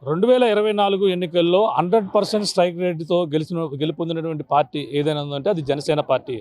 2024 ఎన్నికల్లో 100% స్ట్రైక్ రేటుతో గెలుపొందినటువంటి పార్టీ ఏదైనా ఉందంటే అది జనసేన పార్టీ.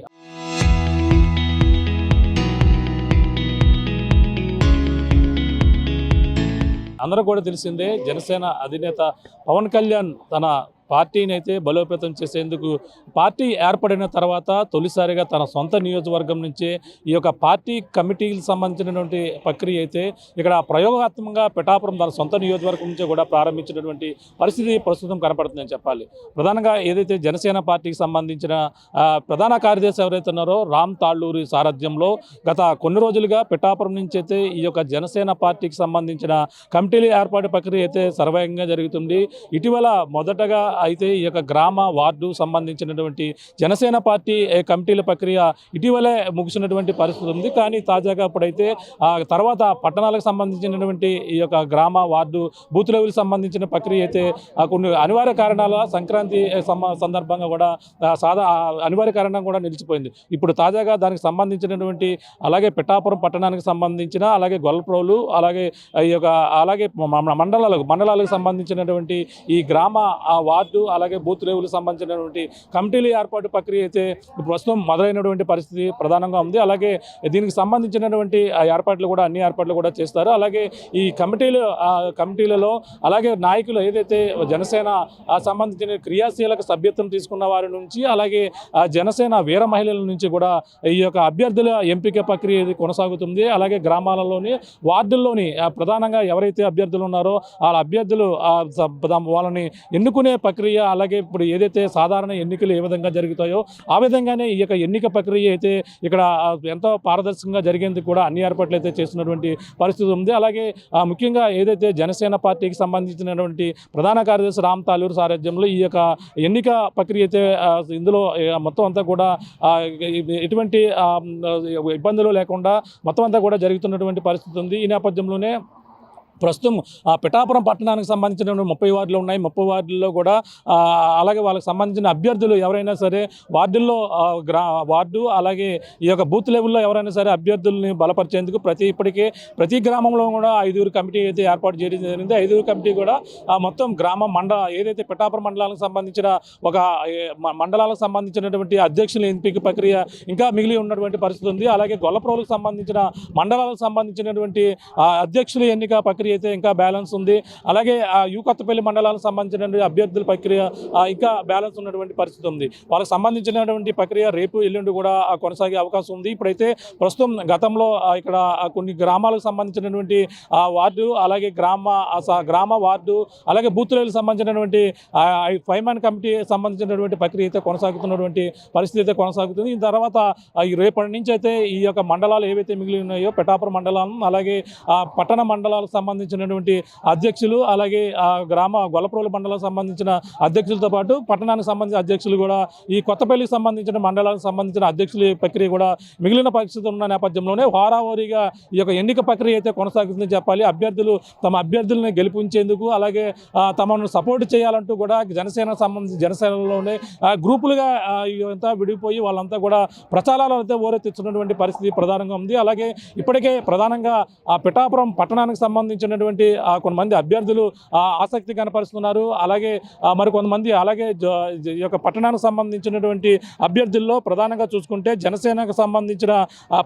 అందరూ కూడా తెలిసిందే, జనసేన అధినేత పవన్ కళ్యాణ్ తన పార్టీని అయితే బలోపేతం చేసేందుకు పార్టీ ఏర్పడిన తర్వాత తొలిసారిగా తన సొంత నియోజకవర్గం నుంచే ఈ యొక్క పార్టీ కమిటీకి సంబంధించినటువంటి ప్రక్రియ అయితే ఇక్కడ ప్రయోగాత్మకంగా పిఠాపురం తన సొంత నియోజకవర్గం నుంచే కూడా ప్రారంభించినటువంటి పరిస్థితి ప్రస్తుతం కనపడుతుందని చెప్పాలి. ప్రధానంగా ఏదైతే జనసేన పార్టీకి సంబంధించిన ప్రధాన కార్యదర్శి ఎవరైతే ఉన్నారో రామ్ తాళ్ళూరి సారథ్యంలో గత కొన్ని రోజులుగా పిఠాపురం నుంచి అయితే ఈ యొక్క జనసేన పార్టీకి సంబంధించిన కమిటీల ఏర్పాటు ప్రక్రియ అయితే సర్వేగంగా జరుగుతుంది. ఇటీవల మొదటగా అయితే ఈ యొక్క గ్రామ వార్డు సంబంధించినటువంటి జనసేన పార్టీ కమిటీల ప్రక్రియ ఇటీవలే ముగిసినటువంటి పరిస్థితి ఉంది. కానీ తాజాగా ఇప్పుడైతే తర్వాత పట్టణాలకు సంబంధించినటువంటి ఈ యొక్క గ్రామ వార్డు బూత్ లెవెల్ సంబంధించిన ప్రక్రియ అయితే కొన్ని అనివార్య కారణాల సంక్రాంతి సందర్భంగా కూడా అనివార్య కారణంగా కూడా నిలిచిపోయింది. ఇప్పుడు తాజాగా దానికి సంబంధించినటువంటి అలాగే పిఠాపురం పట్టణానికి సంబంధించిన అలాగే గొల్లప్రోలు ఈ యొక్క అలాగే మండలాలకు సంబంధించినటువంటి ఈ గ్రామ వార్డు అలాగే బూత్ లెవెల్కి సంబంధించినటువంటి కమిటీల ఏర్పాటు ప్రక్రియ అయితే ప్రస్తుతం మొదలైనటువంటి పరిస్థితి ప్రధానంగా ఉంది. అలాగే దీనికి సంబంధించినటువంటి ఏర్పాట్లు కూడా అన్ని ఏర్పాట్లు కూడా చేస్తారు. అలాగే ఈ కమిటీలలో అలాగే నాయకులు ఏదైతే జనసేన సంబంధించిన క్రియాశీలక సభ్యత్వం తీసుకున్న వారి నుంచి అలాగే జనసేన వీర మహిళల నుంచి కూడా ఈ యొక్క అభ్యర్థుల ఎంపిక ప్రక్రియ కొనసాగుతుంది. అలాగే గ్రామాలలోని వార్డుల్లోని ప్రధానంగా ఎవరైతే అభ్యర్థులు ఉన్నారో ఆ అభ్యర్థులు వాళ్ళని ఎన్నుకునే ప్రక్రియ అలాగే ఇప్పుడు ఏదైతే సాధారణ ఎన్నికలు ఏ విధంగా జరుగుతాయో ఆ విధంగానే ఈ యొక్క ఎన్నిక ప్రక్రియ అయితే ఇక్కడ ఎంతో పారదర్శకంగా జరిగేందుకు కూడా అన్ని ఏర్పాట్లు అయితే చేస్తున్నటువంటి పరిస్థితి ఉంది. అలాగే ముఖ్యంగా ఏదైతే జనసేన పార్టీకి సంబంధించినటువంటి ప్రధాన కార్యదర్శి రామ్ తాళ్ళూరు సారథ్యంలో ఈ యొక్క ఎన్నిక ప్రక్రియ అయితే ఇందులో మొత్తం అంతా కూడా ఎటువంటి ఇబ్బందులు లేకుండా మొత్తం అంతా కూడా జరుగుతున్నటువంటి పరిస్థితి ఉంది. ఈ నేపథ్యంలోనే ప్రస్తుతం పిఠాపురం పట్టణానికి సంబంధించిన 30 వార్డులు ఉన్నాయి. 30 వార్డుల్లో కూడా అలాగే వాళ్ళకి సంబంధించిన అభ్యర్థులు ఎవరైనా సరే వార్డుల్లో వార్డు అలాగే ఈ యొక్క బూత్ లెవెల్లో ఎవరైనా సరే అభ్యర్థుల్ని బలపరిచేందుకు ప్రతి గ్రామంలో కూడా 5 కమిటీ అయితే ఏర్పాటు చేయడం జరిగింది. 5 కమిటీ కూడా మొత్తం ఏదైతే పిఠాపురం మండలాలకు సంబంధించిన ఒక మండలాలకు సంబంధించినటువంటి అధ్యక్షుల ఎంపిక ప్రక్రియ ఇంకా మిగిలి ఉన్నటువంటి పరిస్థితి ఉంది. అలాగే గొల్లప్రోలకు సంబంధించిన మండలాలకు సంబంధించినటువంటి అధ్యక్షుల ఎన్నిక ప్రక్రియ అయితే ఇంకా బ్యాలెన్స్ ఉంది. అలాగే కొత్తపల్లి మండలాలకు సంబంధించినటువంటి అభ్యర్థుల ప్రక్రియ ఇంకా బ్యాలెన్స్ ఉన్నటువంటి పరిస్థితి ఉంది. వాళ్ళకి సంబంధించినటువంటి ప్రక్రియ రేపు ఎల్లుండి కూడా కొనసాగే అవకాశం ఉంది. ఇప్పుడైతే ప్రస్తుతం గతంలో ఇక్కడ కొన్ని గ్రామాలకు సంబంధించినటువంటి వార్డు అలాగే గ్రామ వార్డు అలాగే బూత్ లెవెల్కి సంబంధించినటువంటి 5 మ్యాన్ కమిటీ సంబంధించినటువంటి ప్రక్రియ అయితే కొనసాగుతున్నటువంటి పరిస్థితి అయితే కొనసాగుతుంది. ఈ తర్వాత రేపటి నుంచి అయితే ఈ యొక్క మండలాలు ఏవైతే మిగిలి ఉన్నాయో పిఠాపురం మండలం అలాగే పట్టణ మండలాలకు సంబంధించినటువంటి అధ్యక్షులు అలాగే గొల్లప్రోలు మండలానికి సంబంధించిన అధ్యక్షులతో పాటు పట్టణానికి సంబంధించిన అధ్యక్షులు కూడా ఈ కొత్తపల్లికి సంబంధించిన మండలానికి సంబంధించిన అధ్యక్షుల ప్రక్రియ కూడా మిగిలిన పరిస్థితి ఉన్న నేపథ్యంలోనే వారావారీగా ఈ యొక్క ఎన్నిక ప్రక్రియ అయితే కొనసాగుతుందని చెప్పాలి. అభ్యర్థులు తమ అభ్యర్థులను గెలిపించేందుకు అలాగే తమను సపోర్ట్ చేయాలంటూ కూడా జనసేనలోనే గ్రూపులుగా అంతా విడిపోయి వాళ్ళంతా కూడా ప్రచారాలు అయితే ఓరెత్తిస్తున్నటువంటి పరిస్థితి ప్రధానంగా ఉంది. అలాగే ఇప్పటికే ప్రధానంగా పిఠాపురం పట్టణానికి సంబంధించినటువంటి కొంతమంది అభ్యర్థులు ఆసక్తి కనపరుస్తున్నారు. అలాగే మరికొంతమంది అలాగే ఈ యొక్క పట్టణానికి సంబంధించినటువంటి అభ్యర్థుల్లో ప్రధానంగా చూసుకుంటే జనసేనకు సంబంధించిన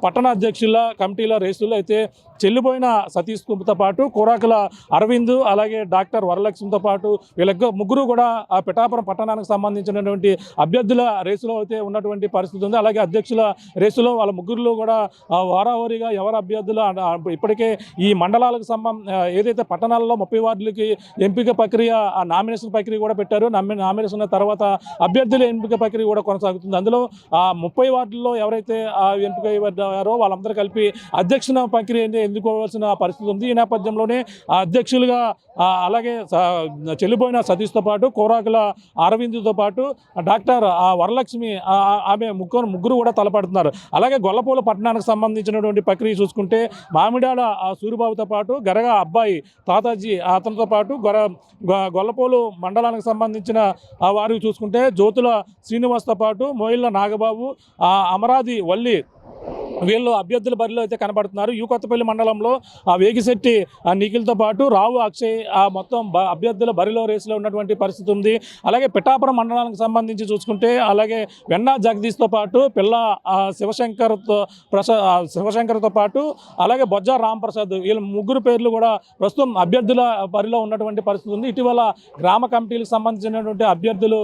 పట్టణ అధ్యక్షుల కమిటీల రేసులు అయితే చెల్లిపోయిన సతీష్ కుమార్తో పాటు కోరాకుల అరవింద్ అలాగే డాక్టర్ వరలక్ష్మితో పాటు ముగ్గురు కూడా పిఠాపురం పట్టణానికి సంబంధించినటువంటి అభ్యర్థుల రేసులో అయితే ఉన్నటువంటి పరిస్థితి ఉంది. అలాగే అధ్యక్షుల రేసులో వాళ్ళ ముగ్గురులో కూడా వారావారీగా ఎవరు అభ్యర్థులు ఇప్పటికే ఈ మండలాలకు ఏదైతే పట్టణాలలో 30 వార్డులకి ఎంపిక ప్రక్రియ నామినేషన్ ప్రక్రియ కూడా పెట్టారు. నామినేషన్ తర్వాత అభ్యర్థుల ఎంపిక ప్రక్రియ కూడా కొనసాగుతుంది. అందులో 30 వార్డుల్లో ఎవరైతే ఎంపిక అయ్యారో వాళ్ళందరూ కలిపి అధ్యక్షుల ప్రక్రియ ఎన్నుకోవాల్సిన పరిస్థితి ఉంది. ఈ నేపథ్యంలోనే అధ్యక్షులుగా అలాగే చెల్లిపోయిన సతీష్తో పాటు కోరాకుల అరవింద్తో పాటు డాక్టర్ వరలక్ష్మి ఆమె ముగ్గురు కూడా తలపడుతున్నారు. అలాగే గొల్లపూల పట్టణానికి సంబంధించినటువంటి ప్రక్రియ చూసుకుంటే మామిడాడ సూరిబాబుతో పాటు గరగా అబ్బాయి తాతాజీ అతనితో పాటు గొల్లపోలు మండలానికి సంబంధించిన వారికి చూసుకుంటే జ్యోతుల శ్రీనివాస్తో పాటు మోయిళ్ళ నాగబాబు అమరాది వల్లి వీళ్ళు అభ్యర్థుల బరిలో అయితే కనబడుతున్నారు. యు కొత్తపల్లి మండలంలో వేగిశెట్టి నిఖిల్తో పాటు రావు అక్షయ్ మొత్తం అభ్యర్థుల బరిలో రేసులో ఉన్నటువంటి పరిస్థితి ఉంది. అలాగే పిఠాపురం మండలానికి సంబంధించి చూసుకుంటే అలాగే వెన్నా జగదీష్తో పాటు పిల్ల శివశంకర్తో పాటు అలాగే బొజ్జా రాంప్రసాద్ వీళ్ళ ముగ్గురు పేర్లు కూడా ప్రస్తుతం అభ్యర్థుల బరిలో ఉన్నటువంటి పరిస్థితి ఉంది. ఇటీవల గ్రామ కమిటీలకు సంబంధించినటువంటి అభ్యర్థులు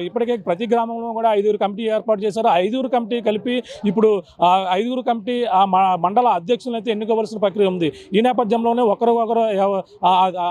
ఇప్పటికే ప్రతి గ్రామంలో కూడా 5 కమిటీ ఏర్పాటు చేశారు. 5 కమిటీ కలిపి ఇప్పుడు 5 కమిటీ మండల అధ్యక్షులను అయితే ఎన్నుకోవాల్సిన ప్రక్రియ ఉంది. ఈ నేపథ్యంలోనే ఒకరు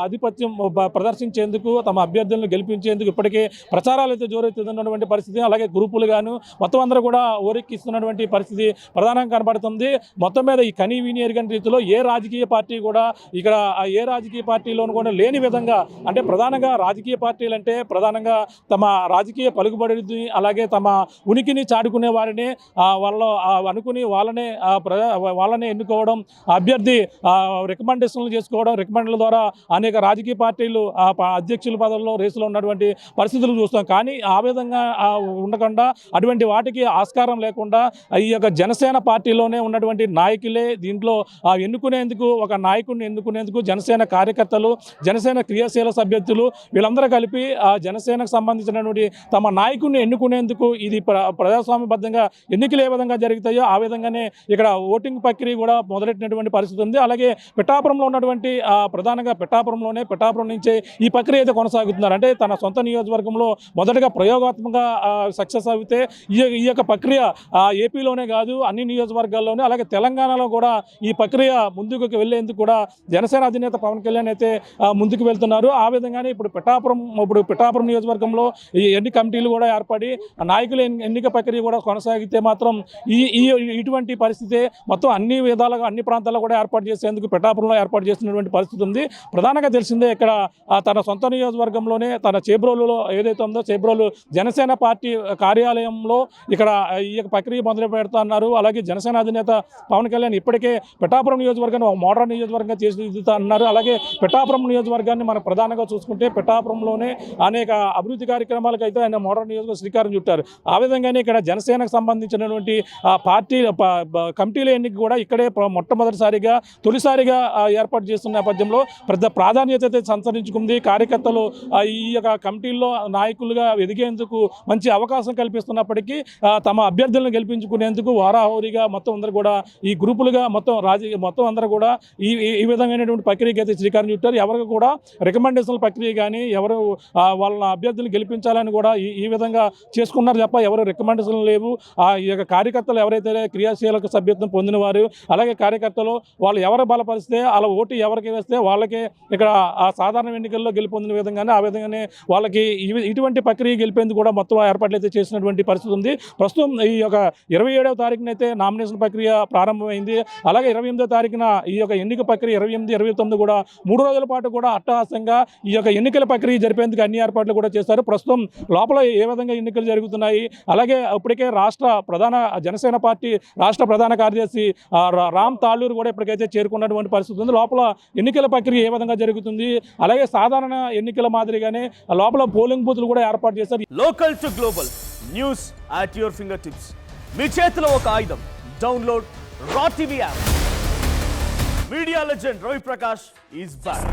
ఆధిపత్యం ప్రదర్శించేందుకు తమ అభ్యర్థులను గెలిపించేందుకు ఇప్పటికే ప్రచారాలు అయితే జోరెత్తుతున్నటువంటి పరిస్థితి. అలాగే గ్రూపులు గాను మొత్తం అందరూ కూడా ఓరెక్కిస్తున్నటువంటి పరిస్థితి ప్రధానంగా కనబడుతుంది. మొత్తం మీద ఈ కనీ విని ఎరుగని రీతిలో ఏ రాజకీయ పార్టీ కూడా ఇక్కడ ఏ రాజకీయ పార్టీలోనూ కూడా లేని విధంగా అంటే ప్రధానంగా రాజకీయ పార్టీలు అంటే ప్రధానంగా తమ రాజకీయ పలుకుబడిని అలాగే తమ ఉనికిని చాటుకునే వారిని వాళ్ళు అనుకుని వాళ్ళనే ఎన్నుకోవడం, అభ్యర్థి రికమెండేషన్లు చేసుకోవడం, రికమెండల ద్వారా అనేక రాజకీయ పార్టీలు అధ్యక్షుల పదవుల్లో రేసులో ఉన్నటువంటి పరిస్థితులు చూస్తాం. కానీ ఆ విధంగా ఉండకుండా అటువంటి వాటికి ఆస్కారం లేకుండా ఈ యొక్క జనసేన పార్టీలోనే ఉన్నటువంటి నాయకులే దీంట్లో ఎన్నుకునేందుకు ఒక నాయకుడిని ఎన్నుకునేందుకు జనసేన కార్యకర్తలు, జనసేన క్రియాశీల సభ్యర్థులు వీళ్ళందరూ కలిపి జనసేనకు సంబంధించినటువంటి తమ నాయకుడిని ఎన్నుకునేందుకు ఇది ప్రజాస్వామ్యబద్ధంగా ఎన్నికలు ఏ విధంగా జరుగుతాయో ఆ విధంగానే ఇక్కడ ఓటింగ్ ప్రక్రియ కూడా మొదలెట్టినటువంటి పరిస్థితి ఉంది. అలాగే పిఠాపురంలో ఉన్నటువంటి ప్రధానంగా పిఠాపురం నుంచే ఈ ప్రక్రియ అయితే కొనసాగుతున్నారు. అంటే తన సొంత నియోజకవర్గంలో మొదటగా ప్రయోగాత్మకంగా సక్సెస్ అయితే ఈ యొక్క ప్రక్రియ ఏపీలోనే కాదు అన్ని నియోజకవర్గాల్లోనే అలాగే తెలంగాణలో కూడా ఈ ప్రక్రియ ముందుకు వెళ్లేందుకు కూడా జనసేన అధినేత పవన్ కళ్యాణ్ అయితే ముందుకు వెళ్తున్నారు. ఆ విధంగానే ఇప్పుడు పిఠాపురం నియోజకవర్గంలో ఈ ఎన్ని కమిటీలు కూడా ఏర్పడి నాయకుల ఎన్నిక ప్రక్రియ కూడా కొనసాగితే మాత్రం ఇటువంటి పరిస్థితి మొత్తం అన్ని విధాలుగా అన్ని ప్రాంతాల్లో కూడా ఏర్పాటు చేసేందుకు పిఠాపురంలో ఏర్పాటు చేస్తున్నటువంటి పరిస్థితి ఉంది. ప్రధానంగా తెలిసిందే ఇక్కడ తన సొంత నియోజకవర్గంలోనే తన చేబ్రోలులో ఏదైతే ఉందో చేబ్రోలు జనసేన పార్టీ కార్యాలయంలో ఇక్కడ ఈ ప్రక్రియ మొదలు పెడుతున్నారు. అలాగే జనసేన అధినేత పవన్ కళ్యాణ్ ఇప్పటికే పిఠాపురం నియోజకవర్గాన్ని ఒక మోడర్న్ నియోజకవర్గంగా తీర్చిదిద్దుతా అన్నారు. అలాగే పిఠాపురం నియోజకవర్గాన్ని మనం ప్రధానంగా చూసుకుంటే పిఠాపురంలోనే అనేక అభివృద్ధి కార్యక్రమాలకు అయితే ఆయన మోడర్న్ నియోజకవర్గం శ్రీకారం చుట్టారు. ఆ విధంగానే ఇక్కడ జనసేనకు సంబంధించినటువంటి పార్టీ కమిటీల ఎన్నిక కూడా ఇక్కడే తొలిసారిగా ఏర్పాటు చేస్తున్న నేపథ్యంలో పెద్ద ప్రాధాన్యత అయితే సంతరించుకుంది. కార్యకర్తలు ఈ యొక్క కమిటీల్లో నాయకులుగా ఎదిగేందుకు మంచి అవకాశం కల్పిస్తున్నప్పటికీ తమ అభ్యర్థులను గెలిపించుకునేందుకు వారాహోరీగా మొత్తం అందరూ కూడా ఈ గ్రూపులుగా మొత్తం అందరూ కూడా ఈ విధమైనటువంటి ప్రక్రియకి అయితే శ్రీకారం చుట్టారు. ఎవరికి కూడా రికమెండేషన్ల ప్రక్రియ కానీ ఎవరు వాళ్ళ అభ్యర్థులను గెలిపించాలని కూడా ఈ విధంగా చేసుకున్నారు తప్ప ఎవరు రికమెండేషన్లు లేవు. ఈ యొక్క కార్యకర్తలు ఎవరైతే క్రియాశీలక సభ్యత్వం పొందినవారు అలాగే కార్యకర్తలు వాళ్ళు ఎవరు బలపరిస్తే వాళ్ళ ఓటు ఎవరికి వేస్తే వాళ్ళకే ఇక్కడ సాధారణ ఎన్నికల్లో గెలుపొందిన విధంగానే ఆ విధంగానే వాళ్ళకి ఇటువంటి ప్రక్రియ గెలిపేందుకు కూడా మొత్తం ఏర్పాట్లు అయితే చేసినటువంటి పరిస్థితి ఉంది. ప్రస్తుతం ఈ యొక్క 27వ తారీఖునైతే నామినేషన్ ప్రక్రియ ప్రారంభమైంది. అలాగే 28వ తారీఖున ఈ యొక్క ఎన్నిక ప్రక్రియ 28, 29 కూడా 3 రోజుల పాటు కూడా అట్టహాసంగా ఈ యొక్క ఎన్నికల ప్రక్రియ జరిపేందుకు అన్ని ఏర్పాట్లు కూడా చేస్తారు. ప్రస్తుతం లోపల ఏ విధంగా ఎన్నికలు జరుగుతున్నాయి అలాగే ఇప్పటికే జనసేన పార్టీ రాష్ట్ర ప్రధాన కార్యదర్శి రామ్ తాళ్ళూరు కూడా ఇప్పటికైతే చేరుకున్నటువంటి పరిస్థితి ఉంది. లోపల ఎన్నికల ప్రక్రియ ఏ విధంగా జరుగుతుంది అలాగే సాధారణ ఎన్నికల మాదిరిగానే లోపల పోలింగ్ బూత్లు కూడా ఏర్పాటు చేశారు. Local to global news at your finger tips. మీ చేతిలో ఒక ఆయుధం. Download Raw TV app. Media legend Ravi Prakash is back.